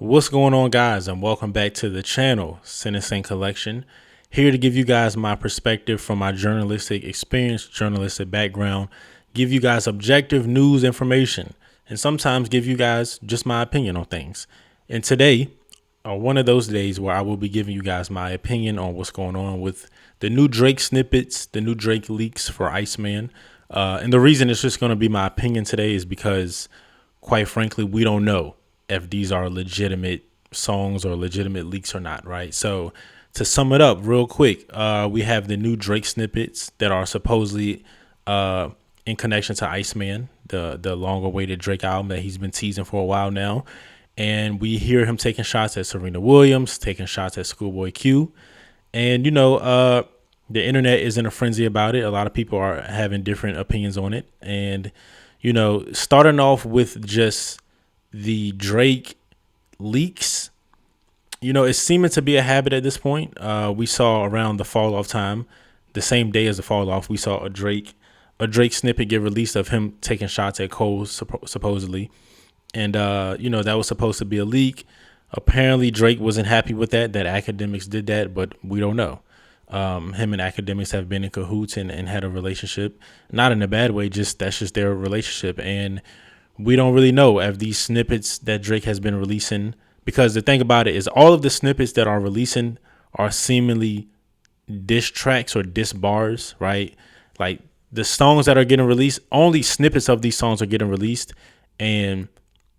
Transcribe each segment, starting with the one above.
What's going on, guys, and welcome back to the channel, Citizen Collection. Here to give you guys my perspective from my journalistic experience, journalistic background, give you guys objective news information, and sometimes give you guys just my opinion on things. And today, one of those days where I will be giving you guys my opinion on what's going on with the new Drake snippets, the new Drake leaks for Iceman. And the reason it's just going to be my opinion today is because, quite frankly, we don't know if these are legitimate songs or legitimate leaks or not, right? So to sum it up real quick, we have the new Drake snippets that are supposedly in connection to Iceman, the long-awaited Drake album that he's been teasing for a while now. And we hear him taking shots at Serena Williams, taking shots at Schoolboy Q. And, the internet is in a frenzy about it. A lot of people are having different opinions on it. And, starting off with just the Drake leaks, it's seeming to be a habit at this point. We saw around the fall off time, the same day as the fall off, we saw a Drake snippet get released of him taking shots at Cole, supposedly. And, that was supposed to be a leak. Apparently Drake wasn't happy with that Academics did that, but we don't know. Him and Academics have been in cahoots and had a relationship, not in a bad way, that's just their relationship. And we don't really know if these snippets that Drake has been releasing, because the thing about it is all of the snippets that are releasing are seemingly diss tracks or diss bars, right? Like the songs that are getting released, only snippets of these songs are getting released, and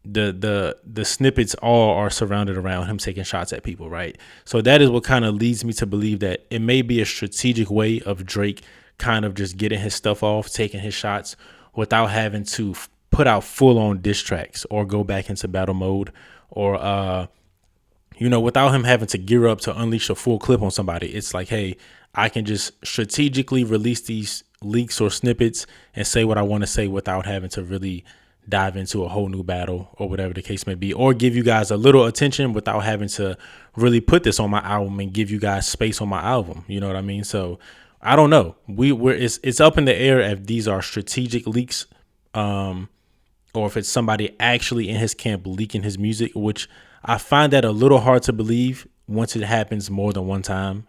the snippets all are surrounded around him taking shots at people, right? So that is what kind of leads me to believe that it may be a strategic way of Drake kind of just getting his stuff off, taking his shots without having to put out full on diss tracks or go back into battle mode, or without him having to gear up to unleash a full clip on somebody. It's like, hey, I can just strategically release these leaks or snippets and say what I want to say without having to really dive into a whole new battle or whatever the case may be, or give you guys a little attention without having to really put this on my album and give you guys space on my album. You know what I mean? So I don't know. It's up in the air if these are strategic leaks, or if it's somebody actually in his camp leaking his music, which I find that a little hard to believe once it happens more than one time.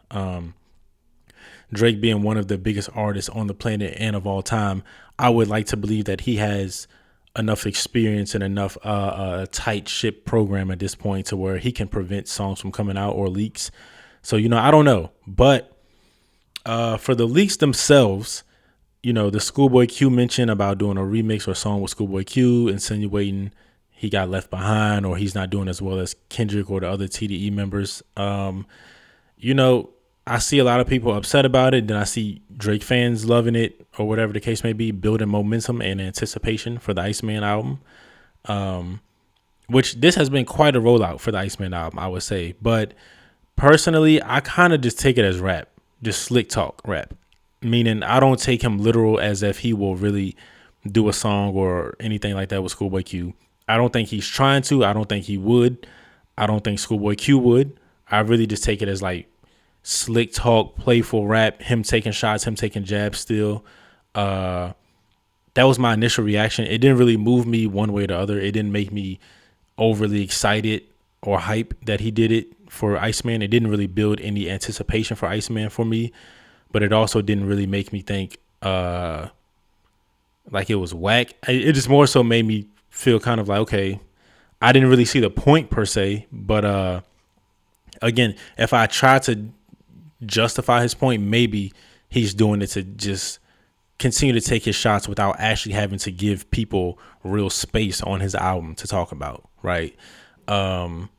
Drake being one of the biggest artists on the planet and of all time, I would like to believe that he has enough experience and enough tight ship program at this point to where he can prevent songs from coming out or leaks. So, I don't know. But for the leaks themselves, the Schoolboy Q mentioned about doing a remix or song with Schoolboy Q, insinuating he got left behind or he's not doing as well as Kendrick or the other TDE members. I see a lot of people upset about it. Then I see Drake fans loving it or whatever the case may be, building momentum and anticipation for the Iceman album, which this has been quite a rollout for the Iceman album, I would say. But personally, I kind of just take it as rap, just slick talk rap, meaning I don't take him literal as if he will really do a song or anything like that with Schoolboy Q. I don't think he's trying to. I don't think he would. I don't think Schoolboy Q would. I really just take it as like slick talk, playful rap, him taking shots, him taking jabs still. That was my initial reaction. It didn't really move me one way or the other. It didn't make me overly excited or hype that he did it for Iceman. It didn't really build any anticipation for Iceman for me, but it also didn't really make me think like it was whack. It just more so made me feel kind of like, okay, I didn't really see the point per se, but again, if I try to justify his point, maybe he's doing it to just continue to take his shots without actually having to give people real space on his album to talk about, right? But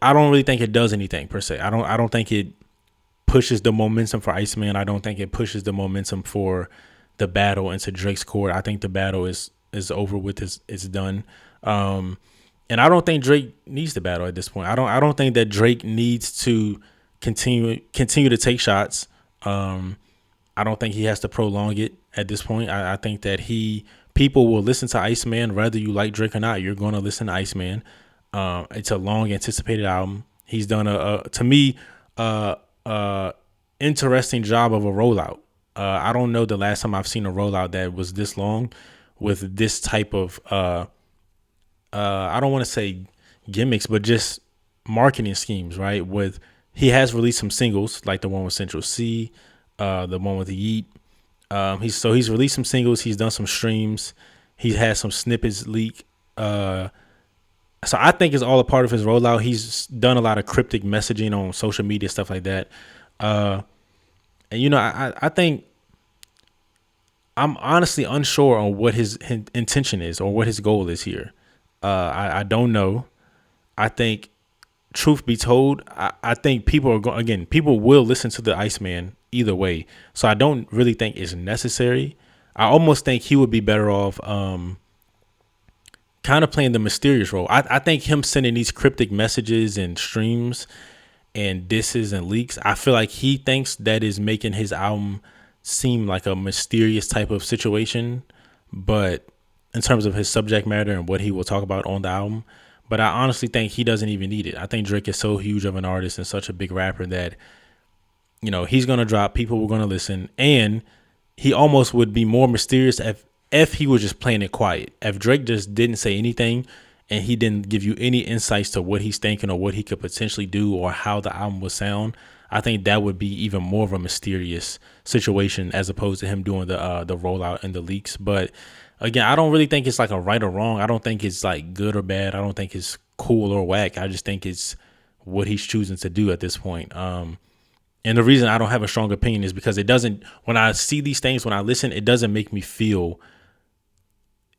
I don't really think it does anything per se. I don't think it pushes the momentum for Iceman. I don't think it pushes the momentum for the battle into Drake's court. I think the battle is over with. It's done. And I don't think Drake needs the battle at this point. I don't think that Drake needs to continue to take shots. I don't think he has to prolong it at this point. I think that people will listen to Iceman whether you like Drake or not. You're going to listen to Iceman. It's a long anticipated album. He's done to me interesting job of a rollout. I don't know the last time I've seen a rollout that was this long with this type of I don't want to say gimmicks, but just marketing schemes, right? With he has released some singles like the one with Central C, the one with the Yeet. He's released some singles. He's done some streams. He's had some snippets leak. So I think it's all a part of his rollout. He's done a lot of cryptic messaging on social media, stuff like that. Uh, and I think I'm honestly unsure on what his intention is or what his goal is here. I don't know. I think, truth be told, I think people are going again. People will listen to the Iceman either way. So I don't really think it's necessary. I almost think he would be better off kind of playing the mysterious role. I think him sending these cryptic messages and streams and disses and leaks, I feel like he thinks that is making his album seem like a mysterious type of situation. But in terms of his subject matter and what he will talk about on the album, but I honestly think he doesn't even need it. I think Drake is so huge of an artist and such a big rapper that, he's going to drop, people were going to listen, and he almost would be more mysterious if he was just playing it quiet. If Drake just didn't say anything and he didn't give you any insights to what he's thinking or what he could potentially do or how the album would sound, I think that would be even more of a mysterious situation as opposed to him doing the rollout and the leaks. But again, I don't really think it's like a right or wrong. I don't think it's like good or bad. I don't think it's cool or whack. I just think it's what he's choosing to do at this point. And the reason I don't have a strong opinion is because it doesn't, when I see these things, when I listen, it doesn't make me feel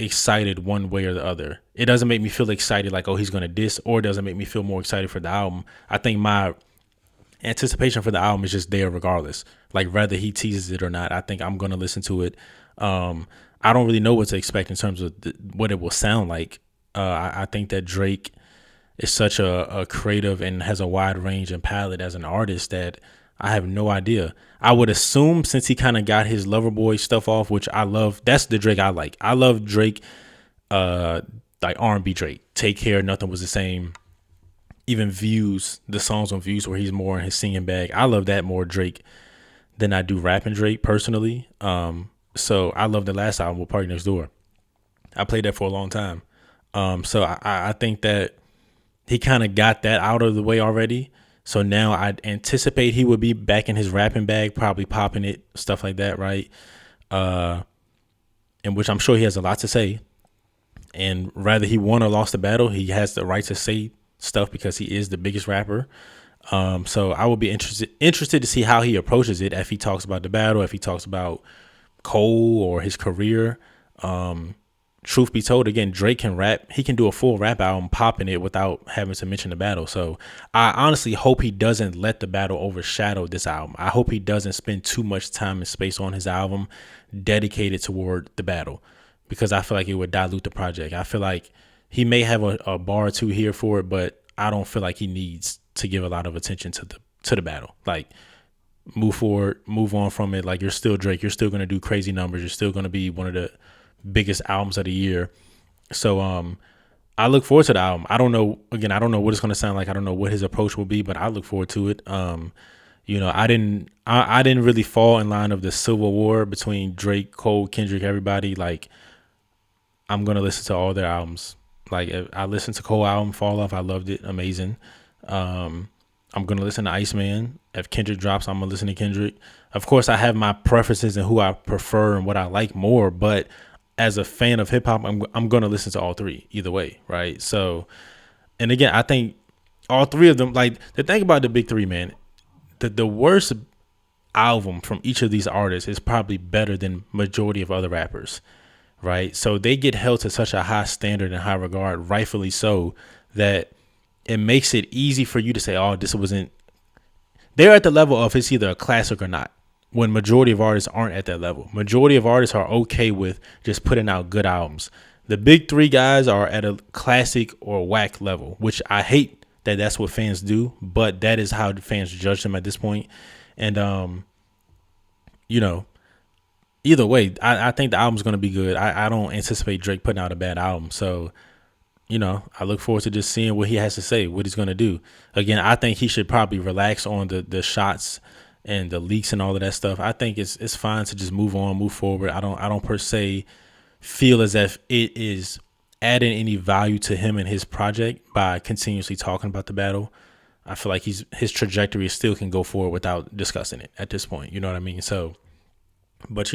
excited one way or the other. It doesn't make me feel excited like, oh, he's going to diss, or it doesn't make me feel more excited for the album. I think my anticipation for the album is just there regardless. Like, whether he teases it or not, I think I'm going to listen to it. I don't really know what to expect in terms of what it will sound like. I think that Drake is such a creative and has a wide range and palette as an artist that I have no idea. I would assume since he kind of got his Loverboy stuff off, which I love, that's the Drake I like. I love Drake, like R&B Drake. Take Care, Nothing Was the Same. Even Views, the songs on Views where he's more in his singing bag. I love that more Drake than I do rapping Drake personally. So I love the last album with Party Next Door. I played that for a long time. So I think that he kind of got that out of the way already. So now I anticipate he would be back in his rapping bag, probably popping it, stuff like that, right? In which I'm sure he has a lot to say. And whether he won or lost the battle, he has the right to say stuff because he is the biggest rapper. So I will be interested to see how he approaches it. If he talks about the battle, if he talks about Cole or his career. Truth be told, again, Drake can rap. He can do a full rap album popping it without having to mention the battle. So I honestly hope he doesn't let the battle overshadow this album. I hope he doesn't spend too much time and space on his album dedicated toward the battle, because I feel like it would dilute the project. I feel like he may have a bar or two here for it, but I don't feel like he needs to give a lot of attention to the battle. Like, move forward, move on from it. Like, you're still Drake. You're still going to do crazy numbers. You're still going to be one of the biggest albums of the year. So I look forward to the album. I don't know what it's going to sound like. I don't know what his approach will be, but I look forward to it. I didn't really fall in line of the civil war between Drake, Cole, Kendrick, everybody. Like, I'm going to listen to all their albums. Like, I listened to Cole album, Fall Off. I loved it. Amazing. I'm going to listen to Iceman. If Kendrick drops, I'm going to listen to Kendrick. Of course, I have my preferences and who I prefer and what I like more, but as a fan of hip hop, I'm going to listen to all three either way, right? So, and again, I think all three of them, like, the thing about the big three, man, the worst album from each of these artists is probably better than majority of other rappers, right? So they get held to such a high standard and high regard, rightfully so, that it makes it easy for you to say, oh, this wasn't, they're at the level of it's either a classic or not, when majority of artists aren't at that level. Majority of artists are okay with just putting out good albums. The big three guys are at a classic or whack level, which I hate that that's what fans do, but that is how fans judge them at this point. And, either way, I think the album's going to be good. I don't anticipate Drake putting out a bad album. So, I look forward to just seeing what he has to say, what he's going to do. Again, I think he should probably relax on the shots and the leaks and all of that stuff. I think it's fine to just move on, move forward. I don't per se feel as if it is adding any value to him and his project by continuously talking about the battle. I feel like his trajectory still can go forward without discussing it at this point. You know what I mean? So, but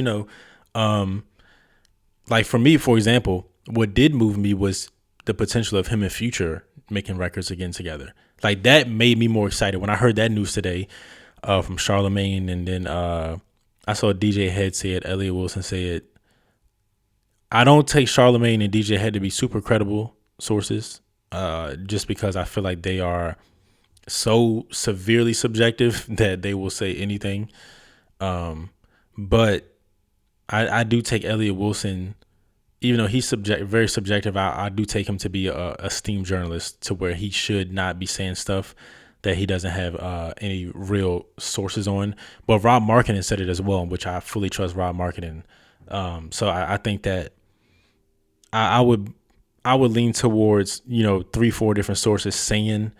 like for me, for example, what did move me was the potential of him and Future making records again together. Like that made me more excited when I heard that news today from Charlemagne, and then I saw DJ Head say it, Elliot Wilson say it. I don't take Charlemagne and DJ Head to be super credible sources, just because I feel like they are so severely subjective that they will say anything. But I do take Elliot Wilson, even though he's very subjective. I do take him to be a esteemed journalist, to where he should not be saying stuff that he doesn't have any real sources on. But Rob Markinen said it as well, which I fully trust Rob Markinen. So I think that I would lean towards 3-4 different sources saying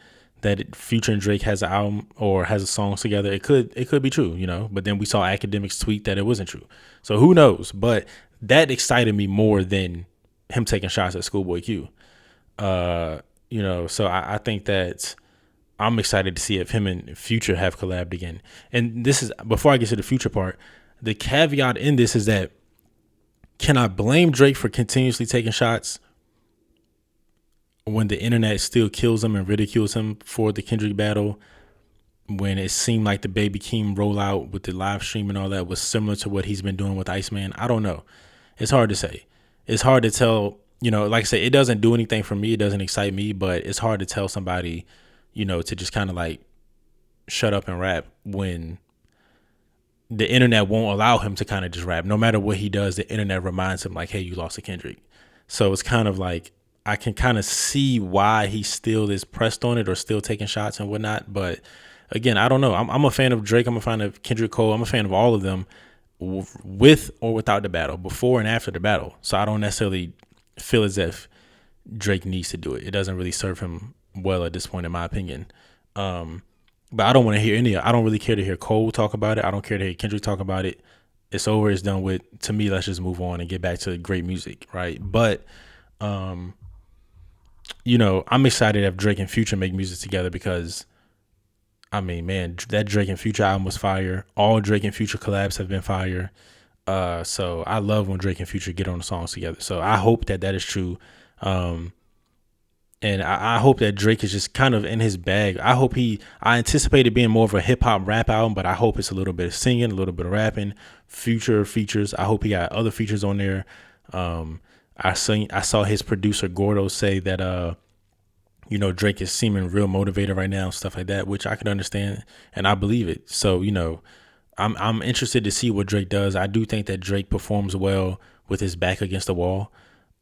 that Future and Drake has an album or has a songs together. It could be true, but then we saw academics tweet that it wasn't true. So who knows? But that excited me more than him taking shots at Schoolboy Q. So I think that I'm excited to see if him and Future have collabed again. And this is, before I get to the Future part, the caveat in this is that, can I blame Drake for continuously taking shots when the internet still kills him and ridicules him for the Kendrick battle, when it seemed like the Baby Keem rollout with the live stream and all that was similar to what he's been doing with Iceman? I don't know. It's hard to say. It's hard to tell, like I said, it doesn't do anything for me. It doesn't excite me, but it's hard to tell somebody, to just kind of like shut up and rap when the internet won't allow him to kind of just rap. No matter what he does, the internet reminds him like, hey, you lost to Kendrick. So it's kind of like, I can kind of see why he still is pressed on it or still taking shots and whatnot. But again, I don't know. I'm a fan of Drake. I'm a fan of Kendrick Cole. I'm a fan of all of them, with or without the battle, before and after the battle. So I don't necessarily feel as if Drake needs to do it. It doesn't really serve him well at this point, in my opinion. But I don't want to hear I don't really care to hear Cole talk about it. I don't care to hear Kendrick talk about it. It's over. It's done with. To me, let's just move on and get back to great music, right? But, I'm excited if Drake and Future make music together, because, I mean, man, that Drake and Future album was fire. All Drake and Future collabs have been fire. So I love when Drake and Future get on the songs together. So I hope that is true. And I hope that Drake is just kind of in his bag. I anticipate it being more of a hip hop rap album, but I hope it's a little bit of singing, a little bit of rapping, Future features. I hope he got other features on there. I saw his producer Gordo say that, Drake is seeming real motivated right now, stuff like that, which I can understand and I believe it. So, I'm interested to see what Drake does. I do think that Drake performs well with his back against the wall.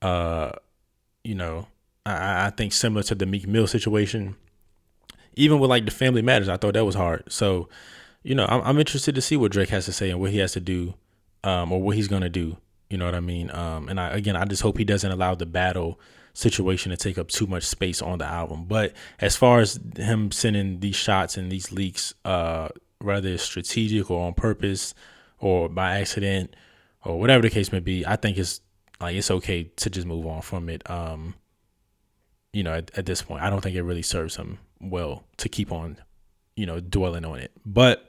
I think similar to the Meek Mill situation, even with like the Family Matters, I thought that was hard. So, I'm interested to see what Drake has to say and what he has to do, or what he's going to do. You know what I mean? And I just hope he doesn't allow the battle situation to take up too much space on the album. But as far as him sending these shots and these leaks, whether it's strategic or on purpose or by accident or whatever the case may be, I think it's okay to just move on from it. At this point, I don't think it really serves him well to keep on, dwelling on it. But,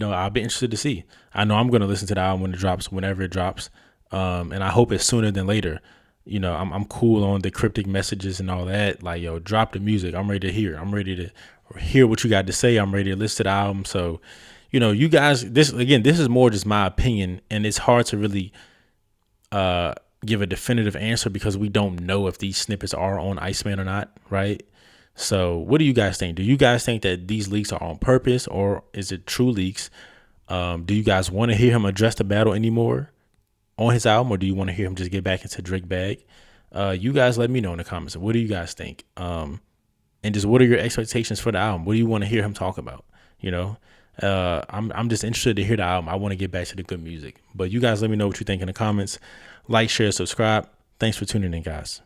I'll be interested to see. I know I'm going to listen to the album when it drops, whenever it drops. And I hope it's sooner than later. I'm cool on the cryptic messages and all that. Like, yo, drop the music. I'm ready to hear. I'm ready to hear what you got to say. I'm ready to listen to the album. So, you guys, this is more just my opinion. And it's hard to really, give a definitive answer because we don't know if these snippets are on Iceman or not, right? So what do you guys think? Do you guys think that these leaks are on purpose, or is it true leaks? Do you guys want to hear him address the battle anymore on his album, or do you want to hear him just get back into Drake bag? You guys let me know in the comments. What do you guys think? And just what are your expectations for the album? What do you want to hear him talk about? I'm just interested to hear the album. I want to get back to the good music. But you guys let me know what you think in the comments. Like, share, subscribe. Thanks for tuning in, guys.